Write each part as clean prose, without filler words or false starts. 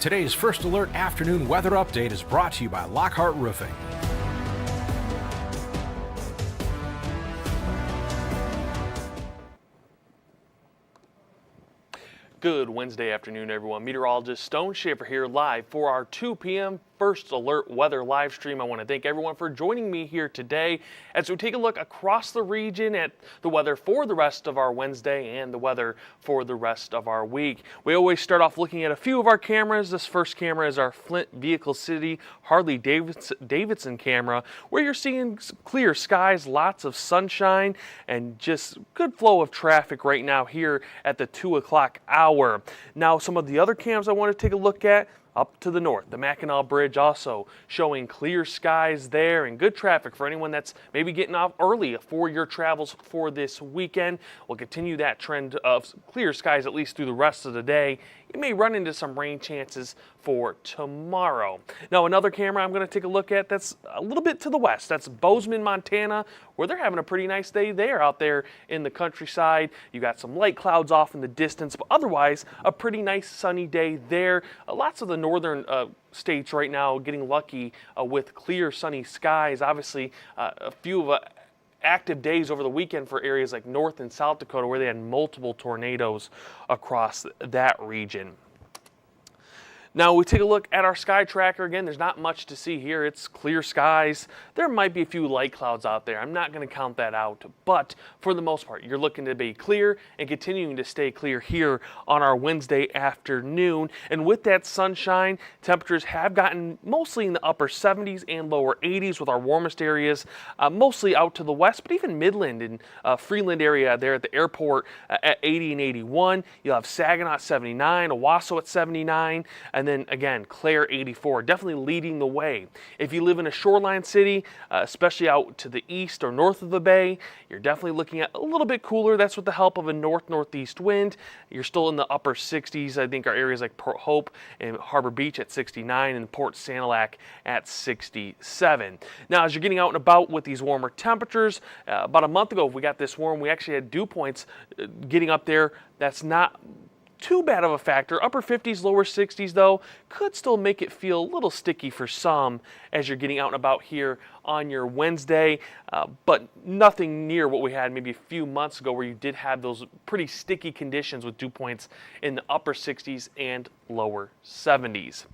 Today's First Alert afternoon weather update is brought to you by Lockhart Roofing. Good Wednesday afternoon, everyone. Meteorologist Stone Schaefer here live for our 2 p.m. First Alert weather live stream. I want to thank everyone for joining me here today as we take a look across the region at the weather for the rest of our Wednesday and the weather for the rest of our week. We always start off looking at a few of our cameras. This first camera is our Flint Vehicle City Harley Davidson camera, where you're seeing clear skies, lots of sunshine, and just good flow of traffic right now here at the 2 o'clock hour. Now, some of the other cams I want to take a look at up to the north, the Mackinac Bridge also showing clear skies there and good traffic for anyone that's maybe getting off early for your travels for this weekend. We'll continue that trend of clear skies at least through the rest of the day. You may run into some rain chances for tomorrow. Now, another camera I'm going to take a look at that's a little bit to the west. That's Bozeman, Montana, where they're having a pretty nice day there out there in the countryside. You got some light clouds off in the distance, but otherwise a pretty nice sunny day there. Lots of the northern states right now getting lucky with clear sunny skies. Obviously, a few of active days over the weekend for areas like North and South Dakota where they had multiple tornadoes across that region. Now we take a look at our sky tracker. Again, there's not much to see here. It's clear skies. There might be a few light clouds out there. I'm not going to count that out, but for the most part, you're looking to be clear and continuing to stay clear here on our Wednesday afternoon. And with that sunshine, temperatures have gotten mostly in the upper 70s and lower 80s with our warmest areas mostly out to the west, but even Midland and Freeland area there at the airport at 80 and 81. You'll have Saginaw at 79, Owasso at 79, and then again, Clare 84, definitely leading the way. If you live in a shoreline city, especially out to the east or north of the bay, you're definitely looking at a little bit cooler. That's with the help of a north-northeast wind. You're still in the upper 60s. I think our areas like Port Hope and Harbor Beach at 69 and Port Sanilac at 67. Now, as you're getting out and about with these warmer temperatures, about a month ago, if we got this warm, we actually had dew points getting up there. That's not too bad of a factor. Upper 50s, lower 60s though, could still make it feel a little sticky for some as you're getting out and about here on your Wednesday, but nothing near what we had maybe a few months ago where you did have those pretty sticky conditions with dew points in the upper 60s and lower 70s.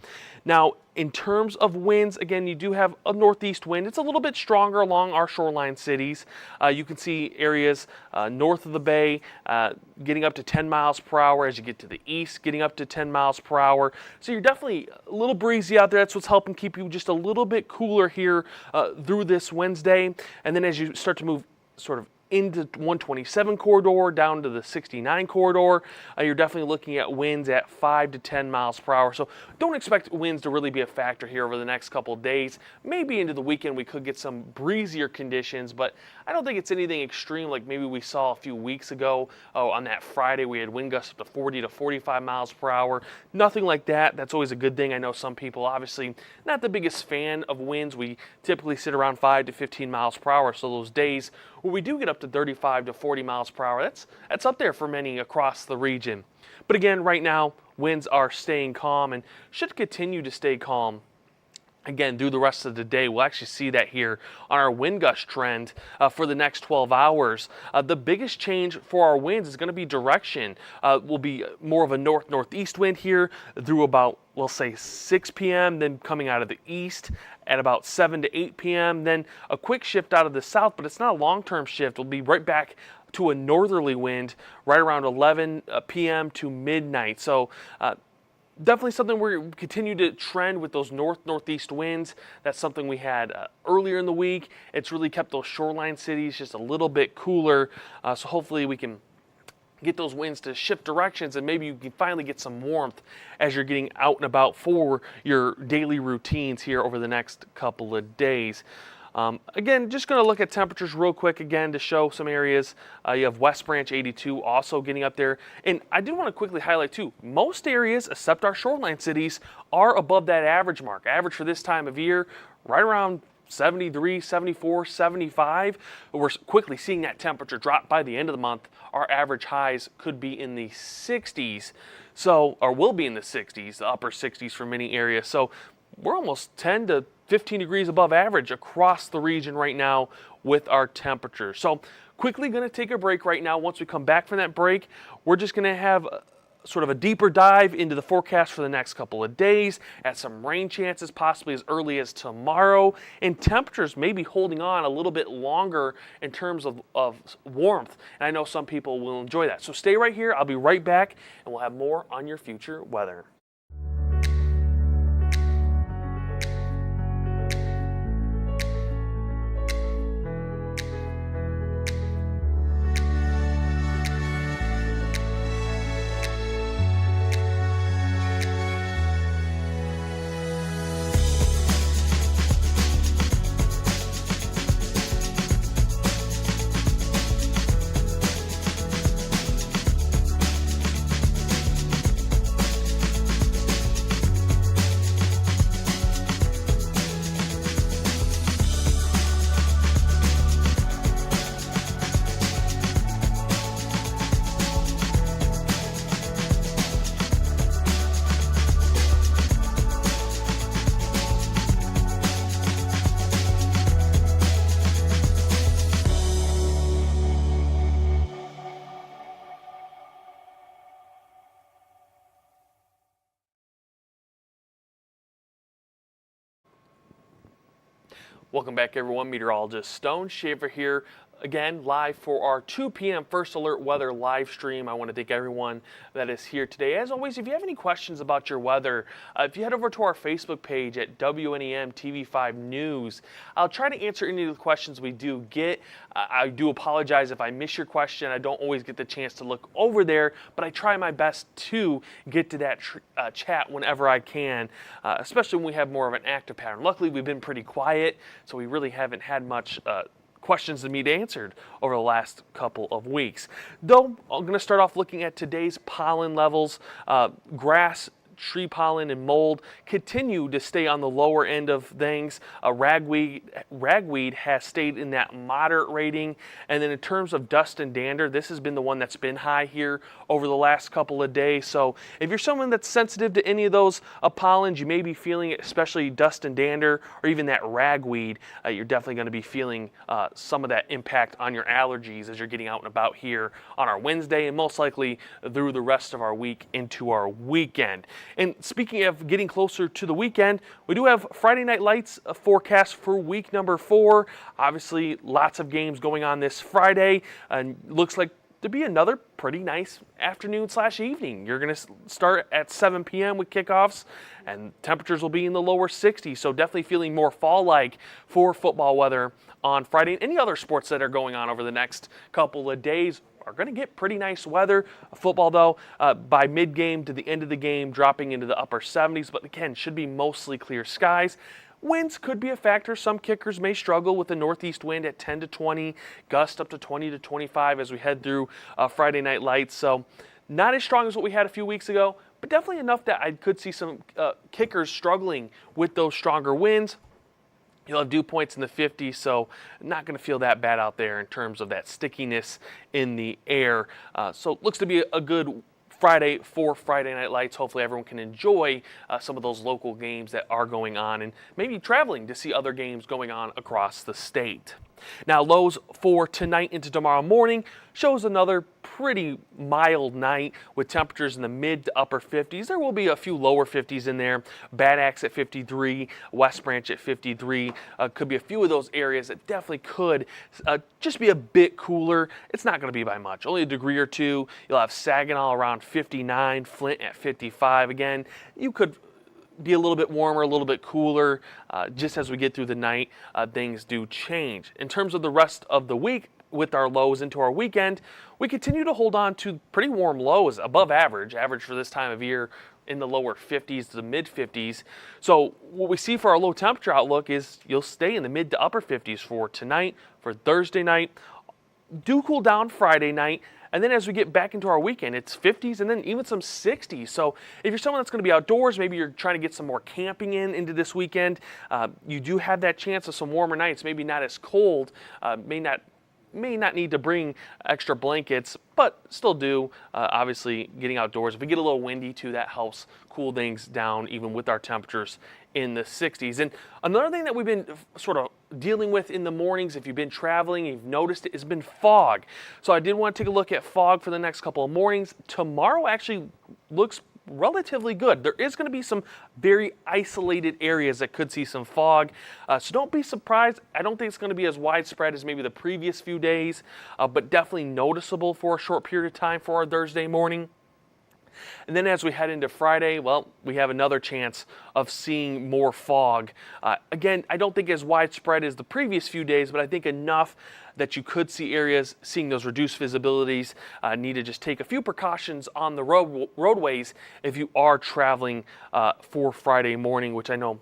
Now, in terms of winds, again, you do have a northeast wind. It's a little bit stronger along our shoreline cities. You can see areas north of the bay getting up to 10 miles per hour. As you get to the east, getting up to 10 miles per hour. So you're definitely a little breezy out there. That's what's helping keep you just a little bit cooler here through this Wednesday. And then as you start to move sort of into 127 corridor down to the 69 corridor, you're definitely looking at winds at 5 to 10 miles per hour. So don't expect winds to really be a factor here over the next couple of days. Maybe into the weekend we could get some breezier conditions, but I don't think it's anything extreme like maybe we saw a few weeks ago. On that Friday we had wind gusts up to 40 to 45 miles per hour. Nothing like that. That's always a good thing. I know some people obviously not the biggest fan of winds. We typically sit around 5 to 15 miles per hour. So those days where we do get up to 35 to 40 miles per hour, that's up there for many across the region. But again, right now, winds are staying calm and should continue to stay calm again through the rest of the day. We'll actually see that here on our wind gust trend for the next 12 hours. The biggest change for our winds is going to be direction. Will be more of a north-northeast wind here through about, we'll say 6 p.m., then coming out of the east at about 7 to 8 p.m., then a quick shift out of the south, but it's not a long-term shift. We'll be right back to a northerly wind right around 11 p.m. to midnight. So definitely something we continue to trend with those north-northeast winds. That's something we had earlier in the week. It's really kept those shoreline cities just a little bit cooler. So hopefully we can get those winds to shift directions and maybe you can finally get some warmth as you're getting out and about for your daily routines here over the next couple of days. Again, just going to look at temperatures real quick again to show some areas. You have West Branch 82 also getting up there. And I do want to quickly highlight too, most areas except our shoreline cities are above that average mark. Average for this time of year, right around 73, 74, 75. We're quickly seeing that temperature drop by the end of the month. Our average highs could be in the 60s, or will be in the 60s, the upper 60s for many areas. So we're almost 10 to 15 degrees above average across the region right now with our temperature. So quickly going to take a break right now. Once we come back from that break, we're just going to have sort of a deeper dive into the forecast for the next couple of days, at some rain chances possibly as early as tomorrow, and temperatures may be holding on a little bit longer in terms of warmth. And I know some people will enjoy that. So stay right here. I'll be right back, and we'll have more on your future weather. Welcome back, everyone. Meteorologist Stone Schaefer here, again, live for our 2 p.m. First Alert Weather live stream. I want to thank everyone that is here today. As always, if you have any questions about your weather, if you head over to our Facebook page at WNEM TV5 News, I'll try to answer any of the questions we do get. I do apologize if I miss your question. I don't always get the chance to look over there, but I try my best to get to that chat whenever I can, especially when we have more of an active pattern. Luckily, we've been pretty quiet, so we really haven't had much questions to be answered over the last couple of weeks. Though, I'm going to start off looking at today's pollen levels. Grass, tree pollen, and mold continue to stay on the lower end of things. Ragweed has stayed in that moderate rating. And then in terms of dust and dander, this has been the one that's been high here over the last couple of days. So if you're someone that's sensitive to any of those pollens, you may be feeling it, especially dust and dander, or even that ragweed. You're definitely going to be feeling some of that impact on your allergies as you're getting out and about here on our Wednesday, and most likely through the rest of our week into our weekend. And speaking of getting closer to the weekend, we do have Friday Night Lights forecast for week number 4. Obviously, lots of games going on this Friday, and looks like to be another pretty nice afternoon/evening. You're going to start at 7 p.m. with kickoffs, and temperatures will be in the lower 60s, so definitely feeling more fall-like for football weather on Friday. And any other sports that are going on over the next couple of days are going to get pretty nice weather. Football, though, by mid-game to the end of the game, dropping into the upper 70s, but again, should be mostly clear skies. Winds could be a factor. Some kickers may struggle with the northeast wind at 10 to 20, gust up to 20 to 25 as we head through Friday Night Lights. So not as strong as what we had a few weeks ago, but definitely enough that I could see some kickers struggling with those stronger winds. You'll have dew points in the 50s, so not going to feel that bad out there in terms of that stickiness in the air. So looks to be a good Friday for Friday Night Lights. Hopefully everyone can enjoy some of those local games that are going on, and maybe traveling to see other games going on across the state. Now, lows for tonight into tomorrow morning shows another pretty mild night with temperatures in the mid to upper 50s. There will be a few lower 50s in there. Bad Axe at 53, West Branch at 53. Could be a few of those areas that definitely could just be a bit cooler. It's not going to be by much, only a degree or two. You'll have Saginaw around 59, Flint at 55. Again, you could be a little bit warmer, a little bit cooler. Just as we get through the night, things do change. In terms of the rest of the week, with our lows into our weekend, we continue to hold on to pretty warm lows, above average for this time of year, in the lower 50s to the mid 50s. So what we see for our low temperature outlook is you'll stay in the mid to upper 50s for tonight, for Thursday night. Do cool down Friday night, And then as we get back into our weekend, it's 50s and then even some 60s. So if you're someone that's going to be outdoors, maybe you're trying to get some more camping into this weekend, you do have that chance of some warmer nights, maybe not as cold, may not need to bring extra blankets, but still do. Obviously, getting outdoors. If we get a little windy too, that helps cool things down even with our temperatures in the 60s. And another thing that we've been sort of dealing with in the mornings, if you've been traveling, you've noticed it, has been fog. So I did want to take a look at fog for the next couple of mornings. Tomorrow actually looks relatively good. There is going to be some very isolated areas that could see some fog, so don't be surprised. I don't think it's going to be as widespread as maybe the previous few days, but definitely noticeable for a short period of time for our Thursday morning. And then as we head into Friday, well, we have another chance of seeing more fog. Again, I don't think as widespread as the previous few days, but I think enough that you could see areas seeing those reduced visibilities. Need to just take a few precautions on the roadways if you are traveling for Friday morning, which I know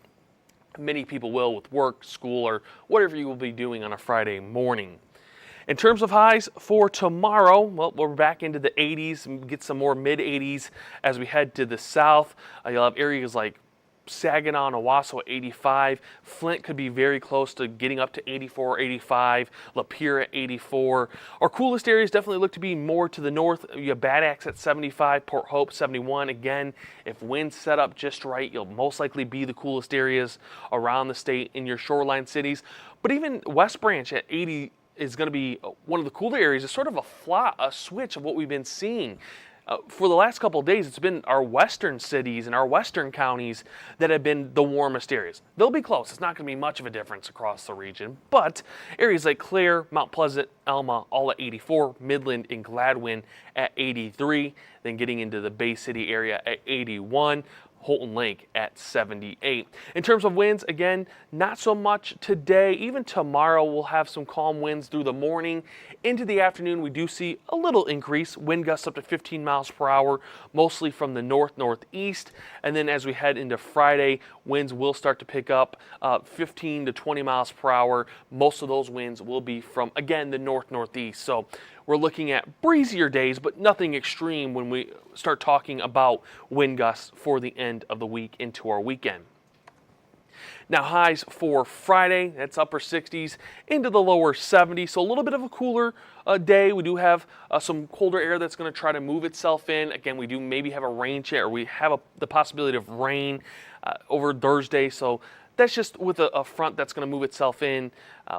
many people will with work, school, or whatever you will be doing on a Friday morning. In terms of highs for tomorrow, well, we're back into the 80s and get some more mid-80s as we head to the south. You'll have areas like Saginaw and Owasso at 85. Flint could be very close to getting up to 84, 85. Lapeer at 84. Our coolest areas definitely look to be more to the north. You have Bad Axe at 75, Port Hope 71. Again, if winds set up just right, you'll most likely be the coolest areas around the state in your shoreline cities. But even West Branch at 80 is going to be one of the cooler areas. It's sort of a switch of what we've been seeing. For the last couple of days, it's been our western cities and our western counties that have been the warmest areas. They'll be close. It's not going to be much of a difference across the region, but areas like Clare, Mount Pleasant, Alma, all at 84, Midland and Gladwin at 83, then getting into the Bay City area at 81, Holton Lake at 78. In terms of winds, again, not so much today. Even tomorrow, we'll have some calm winds through the morning. Into the afternoon, we do see a little increase. Wind gusts up to 15 miles per hour, mostly from the northeast. And then as we head into Friday, winds will start to pick up 15 to 20 miles per hour. Most of those winds will be from, again, the northeast. So we're looking at breezier days, but nothing extreme when we start talking about wind gusts for the end of the week into our weekend. Now highs for Friday, that's upper 60s into the lower 70s, so a little bit of a cooler day. We do have some colder air that's going to try to move itself in. Again, we do maybe have a rain chance, or we have the possibility of rain over Thursday, so that's just with a front that's going to move itself in.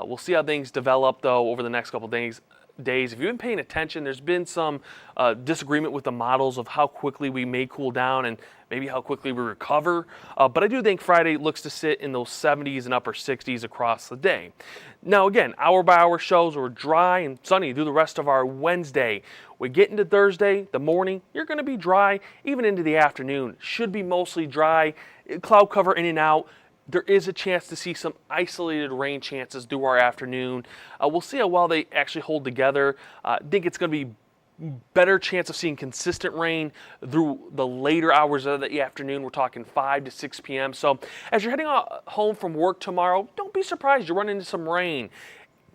We'll see how things develop, though, over the next couple of days. If you've been paying attention, there's been some disagreement with the models of how quickly we may cool down and maybe how quickly we recover. But I do think Friday looks to sit in those 70s and upper 60s across the day. Now again, hour by hour shows are dry and sunny through the rest of our Wednesday. We get into Thursday, the morning, you're going to be dry. Even into the afternoon, should be mostly dry. Cloud cover in and out. There is a chance to see some isolated rain chances through our afternoon. We'll see how well they actually hold together. I think it's going to be better chance of seeing consistent rain through the later hours of the afternoon. We're talking 5 to 6 p.m. So as you're heading home from work tomorrow, don't be surprised you run into some rain.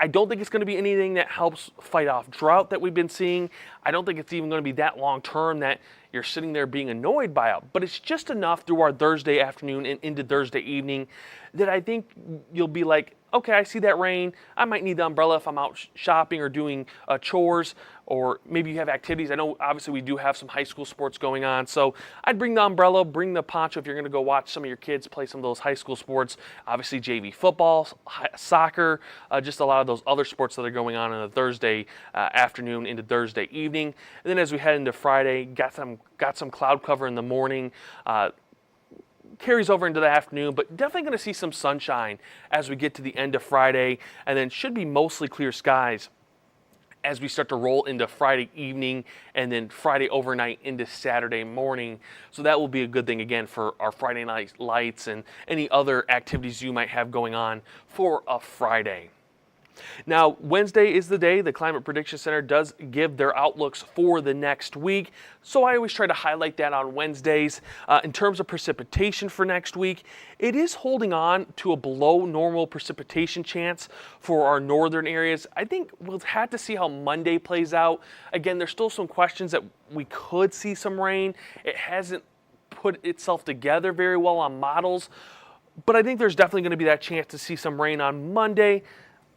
I don't think it's going to be anything that helps fight off drought that we've been seeing. I don't think it's even going to be that long term that you're sitting there being annoyed by it. But it's just enough through our Thursday afternoon and into Thursday evening that I think you'll be like, okay, I see that rain. I might need the umbrella if I'm out shopping or doing chores, or maybe you have activities. I know obviously we do have some high school sports going on, so I'd bring the umbrella, bring the poncho if you're going to go watch some of your kids play some of those high school sports. Obviously JV football, soccer, just a lot of those other sports that are going on a Thursday afternoon into Thursday evening. And then as we head into Friday, got some cloud cover in the morning. Carries over into the afternoon, but definitely going to see some sunshine as we get to the end of Friday, and then should be mostly clear skies as we start to roll into Friday evening and then Friday overnight into Saturday morning. So that will be a good thing again for our Friday night lights and any other activities you might have going on for a Friday. Now, Wednesday is the day the Climate Prediction Center does give their outlooks for the next week, so I always try to highlight that on Wednesdays. In terms of precipitation for next week, it is holding on to a below normal precipitation chance for our northern areas. I think we'll have to see how Monday plays out. Again, there's still some questions that we could see some rain. It hasn't put itself together very well on models, but I think there's definitely going to be that chance to see some rain on Monday.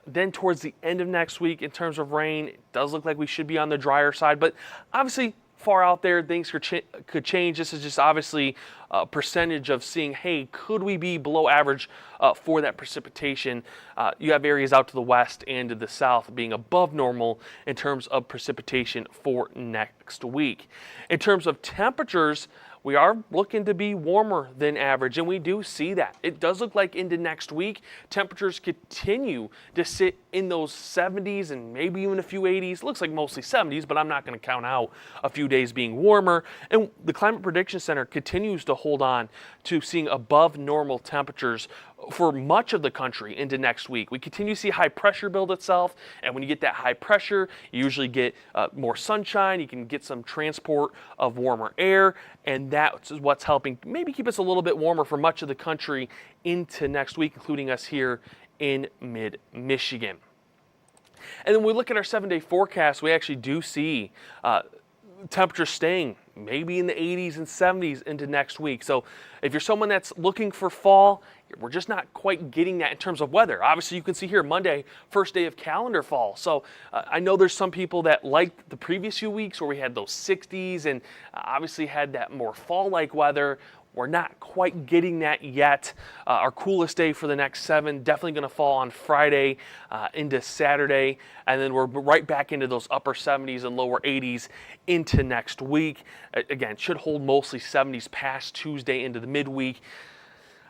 Then towards the end of next week, in terms of rain, it does look like we should be on the drier side, but obviously far out there, things could change. This is just obviously a percentage of seeing, hey, could we be below average for that precipitation? You have areas out to the west and to the south being above normal in terms of precipitation for next week. In terms of temperatures, we are looking to be warmer than average, and we do see that. It does look like into next week, temperatures continue to sit in those 70s and maybe even a few 80s. Looks like mostly 70s, but I'm not going to count out a few days being warmer. And the Climate Prediction Center continues to hold on to seeing above normal temperatures for much of the country into next week. We continue to see high pressure build itself, and when you get that high pressure, you usually get more sunshine, you can get some transport of warmer air, and that's what's helping maybe keep us a little bit warmer for much of the country into next week, including us here in mid-Michigan. And then we look at our 7-day forecast, we actually do see temperatures staying maybe in the 80s and 70s into next week. So if you're someone that's looking for fall, we're just not quite getting that in terms of weather. Obviously, you can see here Monday, first day of calendar fall. So I know there's some people that liked the previous few weeks where we had those 60s and obviously had that more fall-like weather. We're not quite getting that yet. Our coolest day for the next 7 definitely going to fall on Friday into Saturday, and then we're right back into those upper 70s and lower 80s into next week. Again, should hold mostly 70s past Tuesday into the midweek.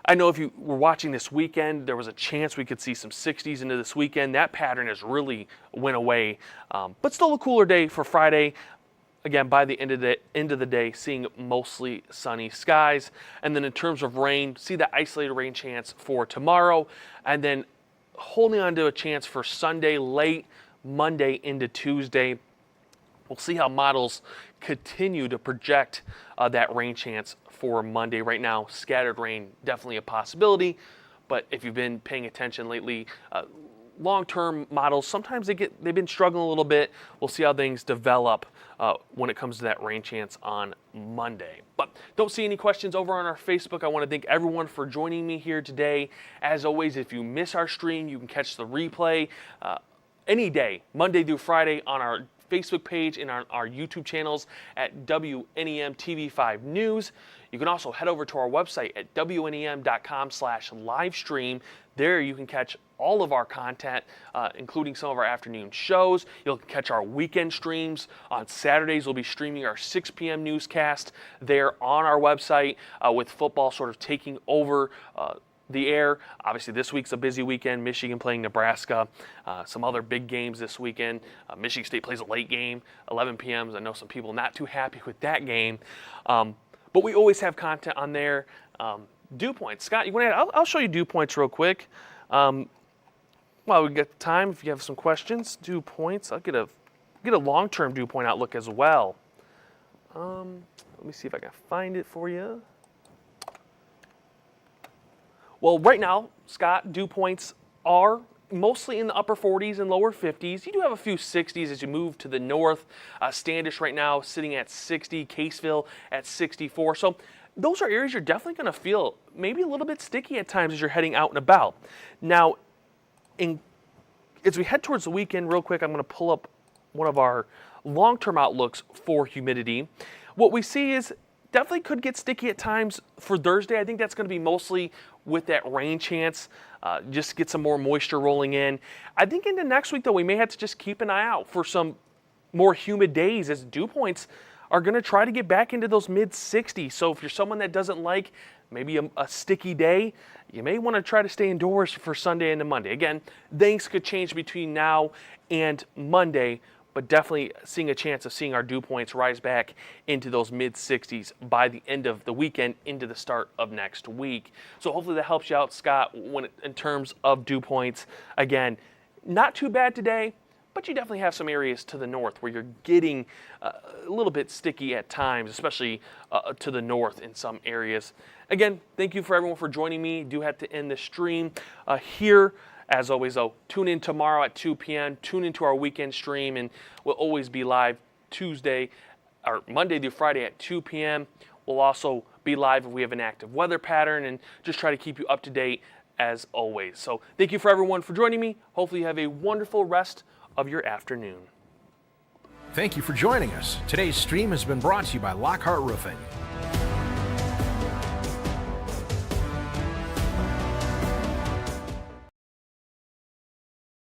I know if you were watching this weekend, there was a chance we could see some 60s into this weekend. That pattern has really went away, but still a cooler day for Friday. Again, by the end of the day, seeing mostly sunny skies. And then in terms of rain, see that isolated rain chance for tomorrow, and then holding on to a chance for Sunday, late Monday into Tuesday. We'll see how models continue to project that rain chance for Monday. Right now, scattered rain, definitely a possibility, but if you've been paying attention lately, long-term models, sometimes they've been struggling a little bit. We'll see how things develop when it comes to that rain chance on Monday. But don't see any questions over on our Facebook. I want to thank everyone for joining me here today. As always, if you miss our stream, you can catch the replay any day, Monday through Friday, on our Facebook page and on our YouTube channels at WNEM TV5 News. You can also head over to our website at WNEM.com/livestream. There you can catch all of our content, including some of our afternoon shows. You'll catch our weekend streams. On Saturdays, we'll be streaming our 6 p.m. newscast there on our website with football sort of taking over the air. Obviously, this week's a busy weekend. Michigan playing Nebraska. Some other big games this weekend. Michigan State plays a late game, 11 p.m. I know some people not too happy with that game. But we always have content on there. Dew points. Scott, you want to add? I'll show you dew points real quick. While we get time, if you have some questions, dew points. I'll get a long-term dew point outlook as well. Let me see if I can find it for you. Well, right now, Scott, dew points are mostly in the upper 40s and lower 50s. You do have a few 60s as you move to the north. Standish right now sitting at 60, Caseville at 64. So those are areas you're definitely going to feel maybe a little bit sticky at times as you're heading out and about. Now, as we head towards the weekend, real quick, I'm going to pull up one of our long-term outlooks for humidity. What we see is definitely could get sticky at times for Thursday. I think that's going to be mostly with that rain chance, just get some more moisture rolling in. I think into next week, though, we may have to just keep an eye out for some more humid days as dew points are going to try to get back into those mid-60s. So if you're someone that doesn't like maybe a sticky day, you may want to try to stay indoors for Sunday into Monday. Again, things could change between now and Monday, but definitely seeing a chance of seeing our dew points rise back into those mid-60s by the end of the weekend into the start of next week. So hopefully that helps you out, Scott, in terms of dew points. Again, not too bad today, but you definitely have some areas to the north where you're getting a little bit sticky at times, especially to the north in some areas. Again, thank you for everyone for joining me. Do have to end the stream here. As always, though, tune in tomorrow at 2 p.m. Tune into our weekend stream, and we'll always be live Monday through Friday at 2 p.m. We'll also be live if we have an active weather pattern, and just try to keep you up to date as always. So thank you for everyone for joining me. Hopefully you have a wonderful rest of your afternoon. Thank you for joining us. Today's stream has been brought to you by Lockhart Roofing.